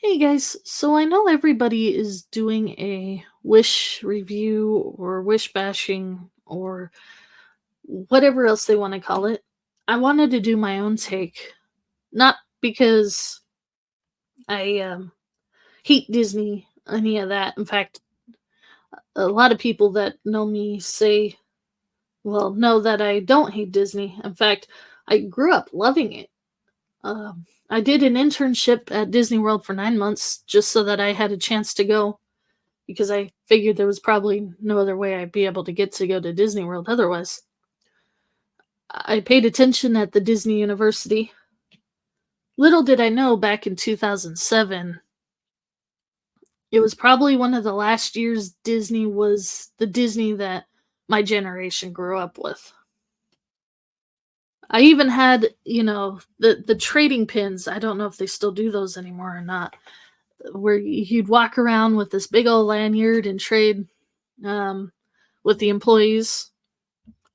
Hey guys, so I know everybody is doing a wish review or wish bashing or whatever else they want to call it. I wanted to do my own take, not because I hate Disney, any of that. In fact, a lot of people that know me know that I don't hate Disney. In fact, I grew up loving it. I did an internship at Disney World for 9 months just so that I had a chance to go because I figured there was probably no other way I'd be able to get to go to Disney World otherwise. I paid attention at the Disney University. Little did I know back in 2007, it was probably one of the last years Disney was the Disney that my generation grew up with. I even had, the trading pins. I don't know if they still do those anymore or not, where you'd walk around with this big old lanyard and trade um, with the employees.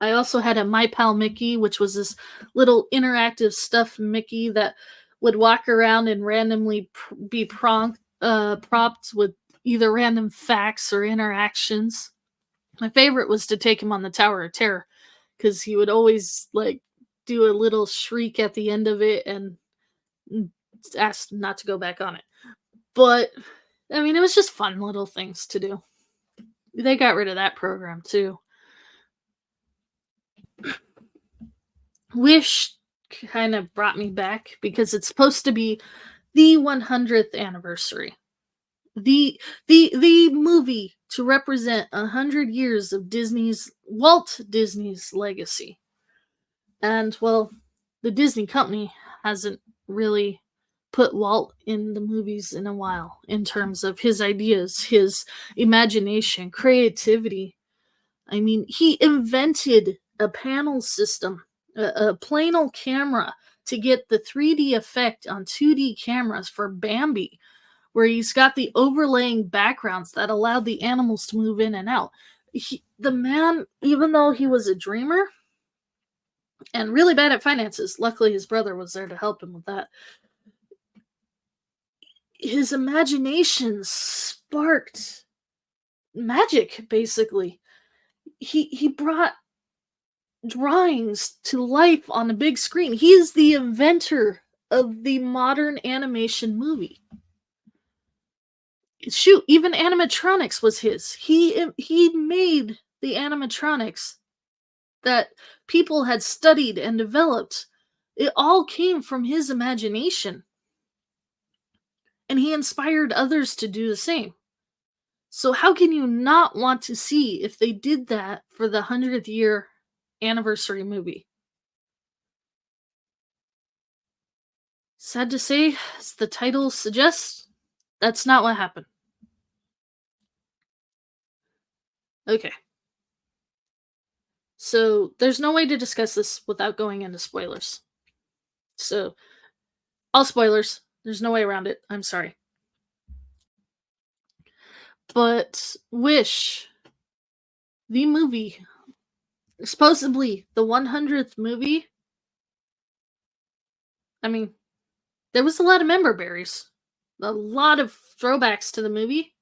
I also had a My Pal Mickey, which was this little interactive stuffed Mickey that would walk around and randomly be propped with either random facts or interactions. My favorite was to take him on the Tower of Terror because he would always like do a little shriek at the end of it and ask not to go back on it. But I mean, it was just fun little things to do. They got rid of that program too. Wish kind of brought me back because it's supposed to be the 100th anniversary. The movie to represent 100 years of Walt Disney's legacy. And well, the Disney company hasn't really put Walt in the movies in a while in terms of his ideas, his imagination, creativity. I mean, he invented a panel system, a planal camera to get the 3D effect on 2D cameras for Bambi, where he's got the overlaying backgrounds that allowed the animals to move in and out. The man, even though he was a dreamer and really bad at finances, luckily his brother was there to help him with that. His imagination sparked magic, basically. He brought drawings to life on a big screen. He is the inventor of the modern animation movie. Shoot, even animatronics was his. He made the animatronics that people had studied and developed. It all came from his imagination. And he inspired others to do the same. So how can you not want to see if they did that for the 100th year anniversary movie? Sad to say, as the title suggests, that's not what happened. Okay. So there's no way to discuss this without going into spoilers. So, all spoilers. There's no way around it. I'm sorry. But Wish, the movie, supposedly the 100th movie, I mean, there was a lot of member berries. A lot of throwbacks to the movie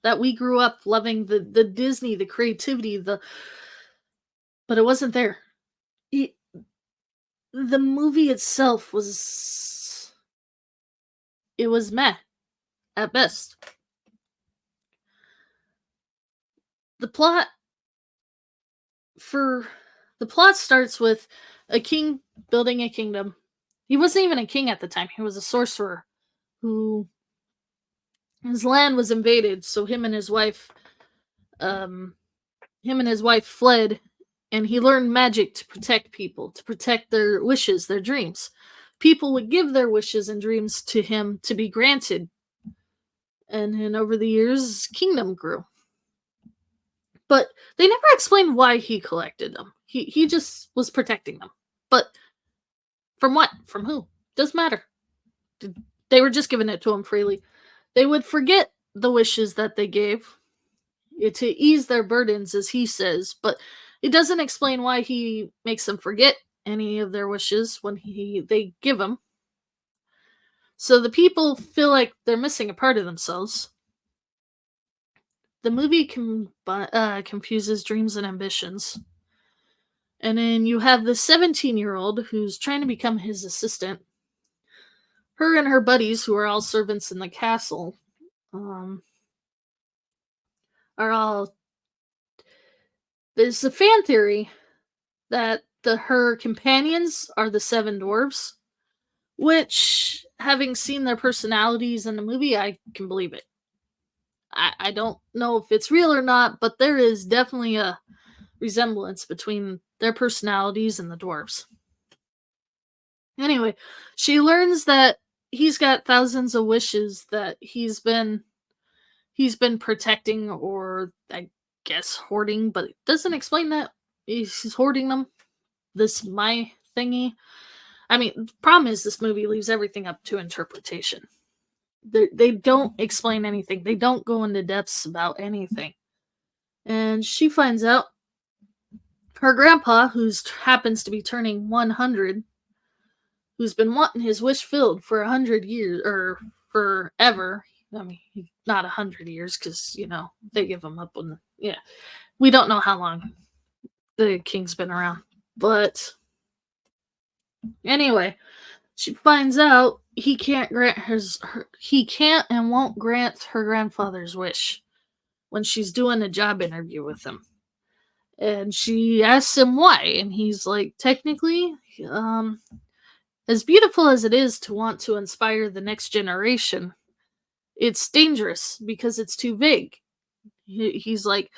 that we grew up loving, the Disney, the creativity, but it wasn't there. It, the movie itself was meh at best. The plot for the plot starts with a king building a kingdom. He wasn't even a king at the time. He was a sorcerer who his land was invaded, so him and his wife fled, and he learned magic to protect people, to protect their wishes, their dreams. People would give their wishes and dreams to him to be granted. And then over the years, his kingdom grew. But they never explained why he collected them. He just was protecting them. But from what? From who? Doesn't matter. They were just giving it to him freely. They would forget the wishes that they gave to ease their burdens, as he says, but it doesn't explain why he makes them forget any of their wishes when they give them. So the people feel like they're missing a part of themselves. The movie confuses dreams and ambitions. And then you have the 17-year-old who's trying to become his assistant. Her and her buddies, who are all servants in the castle, um, are all. There's a fan theory that her companions are the seven dwarves, which, having seen their personalities in the movie, I can believe it. I don't know if it's real or not, but there is definitely a resemblance between their personalities and the dwarves. Anyway, she learns that he's got thousands of wishes that he's been protecting, or I guess hoarding, but it doesn't explain that he's hoarding them. This my thingy. I mean, the problem is this movie leaves everything up to interpretation. They don't explain anything. They don't go into depths about anything. And she finds out her grandpa, who's happens to be turning 100, who's been wanting his wish filled for 100 years or forever. I mean, not 100 years, because they give him up on yeah. We don't know how long the king's been around, but anyway, she finds out he can't and won't grant her grandfather's wish when she's doing a job interview with him. And she asks him why, and he's like, technically, as beautiful as it is to want to inspire the next generation, it's dangerous because it's too vague. He's like,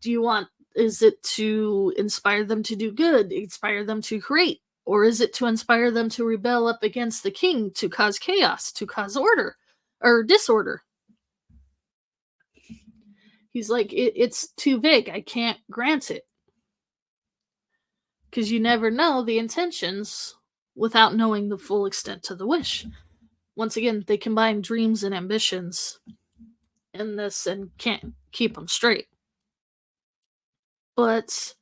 do you want, is it to inspire them to do good, inspire them to create, or is it to inspire them to rebel up against the king, to cause chaos, to cause order or disorder? He's like, it's too vague. I can't grant it. Because you never know the intentions without knowing the full extent to the wish. Once again, they combine dreams and ambitions in this and can't keep them straight. But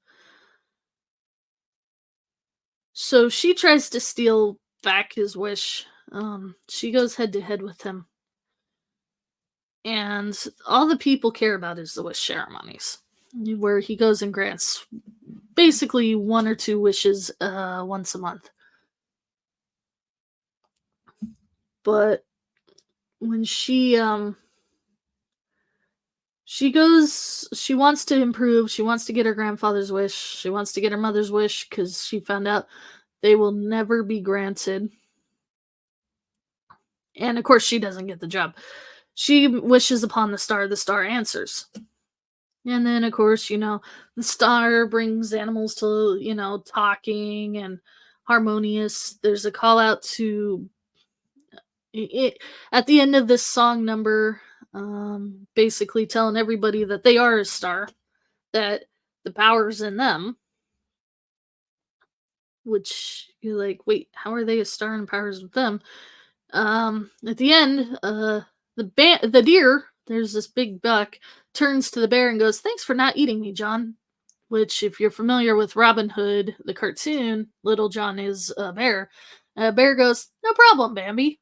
so she tries to steal back his wish. She goes head to head with him, and all the people care about is the wish ceremonies, where he goes and grants basically one or two wishes once a month. But when she wants to improve, she wants to get her grandfather's wish, she wants to get her mother's wish, because she found out they will never be granted. And of course, she doesn't get the job. She wishes upon the star answers. And then, of course, the star brings animals to, talking and harmonious. There's a call out to it at the end of this song number, basically telling everybody that they are a star, that the power's in them. Which you're like, wait, how are they a star and powers with them? At the end, the deer, there's this big buck, turns to the bear and goes, "Thanks for not eating me, John." Which, if you're familiar with Robin Hood, the cartoon, Little John is a bear. Bear goes, "No problem, Bambi."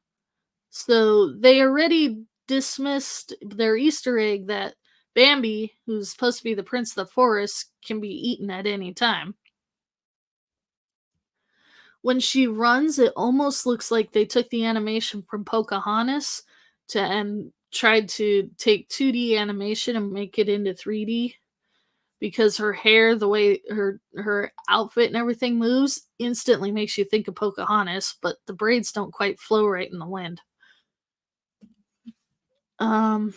So they already dismissed their Easter egg that Bambi, who's supposed to be the prince of the forest, can be eaten at any time. When she runs, it almost looks like they took the animation from Pocahontas and tried to take 2D animation and make it into 3D, because her hair, the way her outfit and everything moves, instantly makes you think of Pocahontas, but the braids don't quite flow right in the wind. Um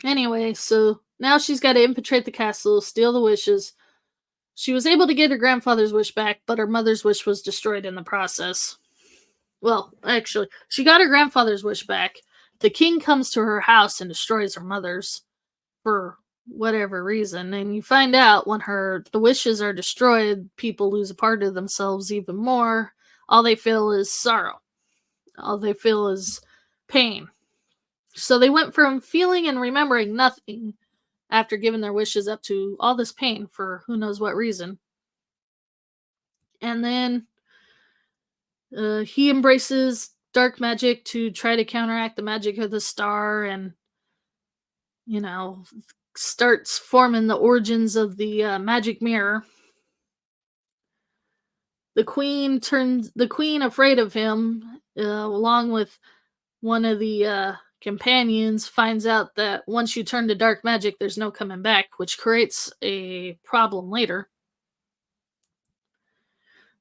Anyway, so now she's got to infiltrate the castle, steal the wishes. She was able to get her grandfather's wish back, but her mother's wish was destroyed in the process. Well, actually, she got her grandfather's wish back. The king comes to her house and destroys her mother's for whatever reason. And you find out when the wishes are destroyed, people lose a part of themselves even more. All they feel is sorrow. All they feel is pain. So they went from feeling and remembering nothing after giving their wishes up to all this pain for who knows what reason. And then he embraces dark magic to try to counteract the magic of the star, and you know, starts forming the origins of the magic mirror. The queen, afraid of him, along with one of the companions, finds out that once you turn to dark magic, there's no coming back, which creates a problem later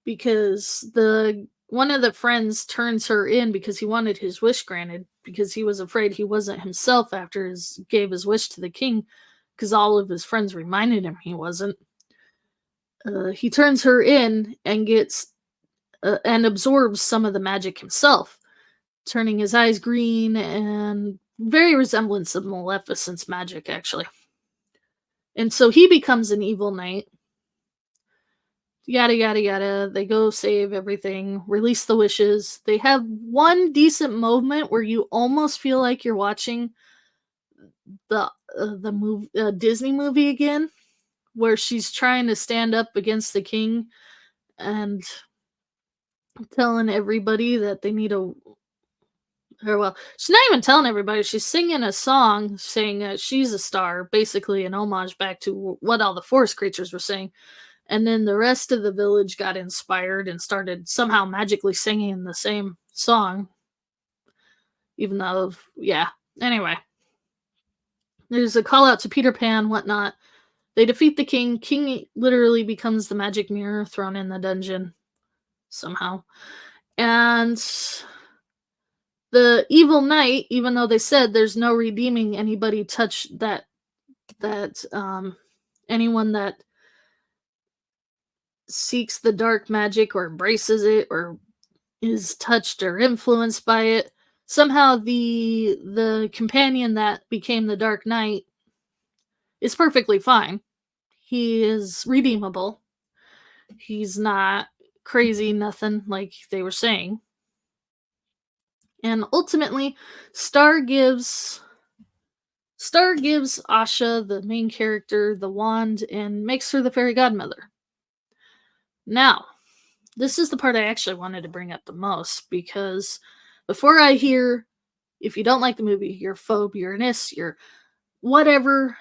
because the one of the friends turns her in because he wanted his wish granted because he was afraid he wasn't himself after his gave his wish to the king because all of his friends reminded him he wasn't. He turns her in and gets and absorbs some of the magic himself, turning his eyes green and very resemblance of Maleficent's magic, actually. And so he becomes an evil knight. Yada yada yada. They go save everything, release the wishes. They have one decent moment where you almost feel like you're watching the movie Disney movie again, where she's trying to stand up against the king and telling everybody that they need a or well, she's not even telling everybody. She's singing a song saying she's a star, basically an homage back to what all the forest creatures were saying. And then the rest of the village got inspired and started somehow magically singing the same song, even though, yeah. Anyway, there's a call out to Peter Pan, whatnot. They defeat the king. King literally becomes the magic mirror thrown in the dungeon somehow. And the evil knight, even though they said there's no redeeming anybody touch that anyone that seeks the dark magic or embraces it or is touched or influenced by it, somehow the companion that became the Dark Knight is perfectly fine. He is redeemable. He's not crazy, nothing like they were saying. And ultimately, Star gives Asha, the main character, the wand and makes her the fairy godmother. Now, this is the part I actually wanted to bring up the most because before I hear if you don't like the movie, you're phobe, you're an is, you're whatever,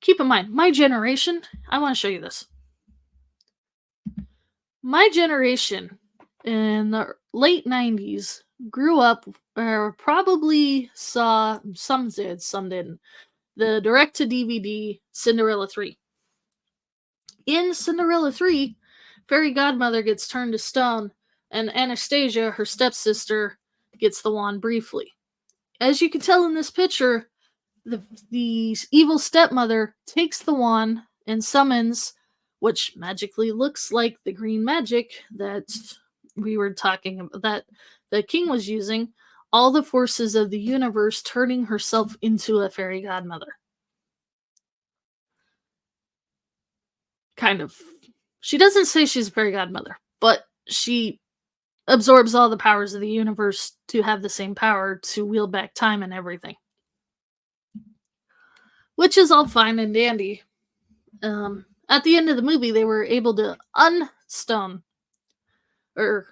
keep in mind, my generation, I want to show you this. My generation in the late 90s grew up or probably saw, some did, some didn't, the direct to DVD Cinderella 3. In Cinderella 3, Fairy Godmother gets turned to stone, and Anastasia, her stepsister, gets the wand briefly. As you can tell in this picture, the evil stepmother takes the wand and summons, which magically looks like the green magic that we were talking about, that the king was using, all the forces of the universe, turning herself into a fairy godmother. Kind of. She doesn't say she's a fairy godmother, but she absorbs all the powers of the universe to have the same power to wield back time and everything. Which is all fine and dandy. At the end of the movie, they were able to unstone or,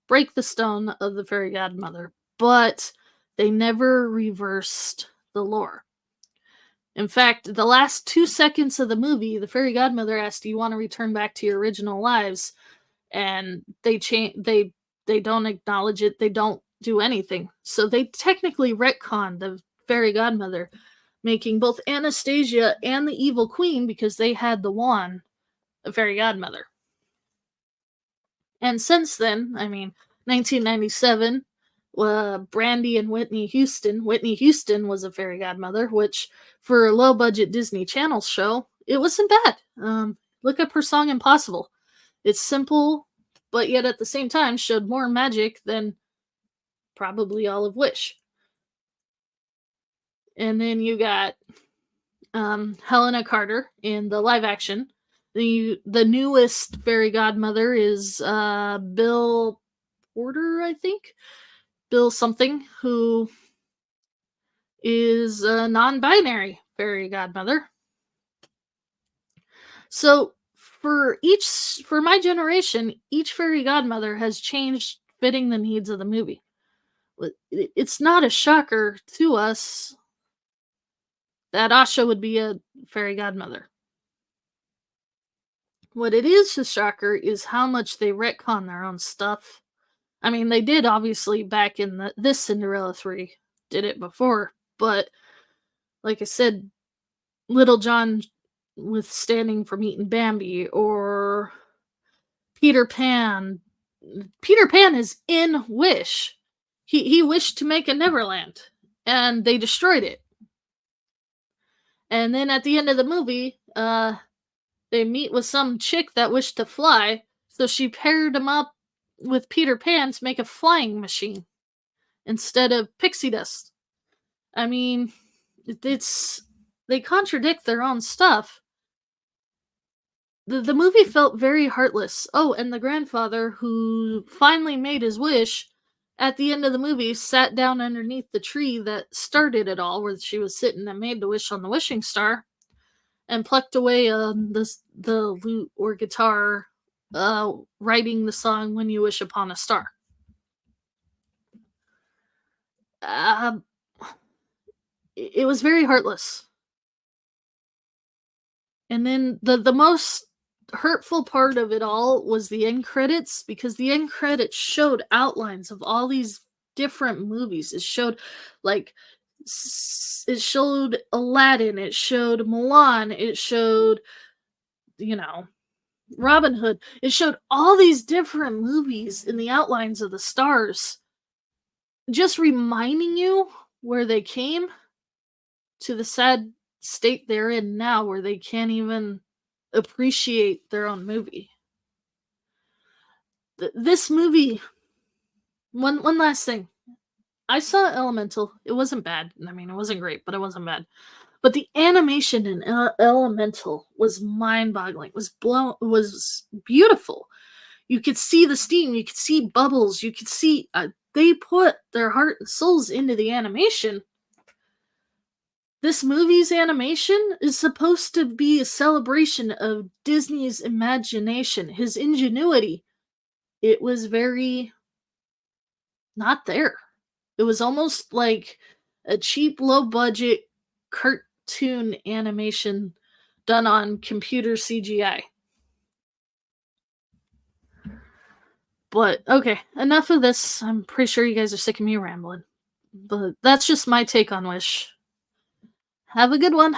break the stone of the fairy godmother, but they never reversed the lore. In fact, the last 2 seconds of the movie, the fairy godmother asked, "Do you want to return back to your original lives?" And they don't acknowledge it. They don't do anything. So they technically retconned the fairy godmother, making both Anastasia and the evil queen, because they had the wand, a fairy godmother. And since then, 1997, Brandy and Whitney Houston. Whitney Houston was a fairy godmother, which for a low budget Disney Channel show, it wasn't bad. Look up her song Impossible. It's simple, but yet at the same time showed more magic than probably all of Wish. And then you got Helena Carter in the live action. The newest fairy godmother is Bill Porter, I think. Bill something, who is a non-binary fairy godmother. So for my generation, each fairy godmother has changed fitting the needs of the movie. It's not a shocker to us that Asha would be a fairy godmother. What it is a shocker is how much they retcon their own stuff. I mean, they did obviously back in this Cinderella 3, did it before, but like I said, Little John withstanding from eating Bambi, or Peter Pan. Peter Pan is in Wish. He wished to make a Neverland, and they destroyed it. And then at the end of the movie, they meet with some chick that wished to fly, so she paired him up with Peter Pan to make a flying machine instead of pixie dust. I mean, it's they contradict their own stuff. The movie felt very heartless. Oh, and the grandfather who finally made his wish at the end of the movie sat down underneath the tree that started it all, where she was sitting and made the wish on the wishing star, and plucked away the lute or guitar, writing the song "When You Wish Upon a Star." Um, it was very heartless. And then the most hurtful part of it all was the end credits, because the end credits showed outlines of all these different movies. It showed like it showed Aladdin, it showed Milan, it showed, you know, Robin Hood. It showed all these different movies in the outlines of the stars, just reminding you where they came to the sad state they're in now, where they can't even appreciate their own movie. This movie, one last thing. I saw Elemental. It wasn't bad. I mean, it wasn't great, but it wasn't bad. But the animation in Elemental was mind-boggling. Was beautiful. You could see the steam, you could see bubbles, you could see they put their heart and souls into the animation. This movie's animation is supposed to be a celebration of Disney's imagination, his ingenuity. It was very not there. It was almost like a cheap, low budget cartoon animation done on computer CGI. But okay, enough of this. I'm pretty sure you guys are sick of me rambling. But that's just my take on Wish. Have a good one.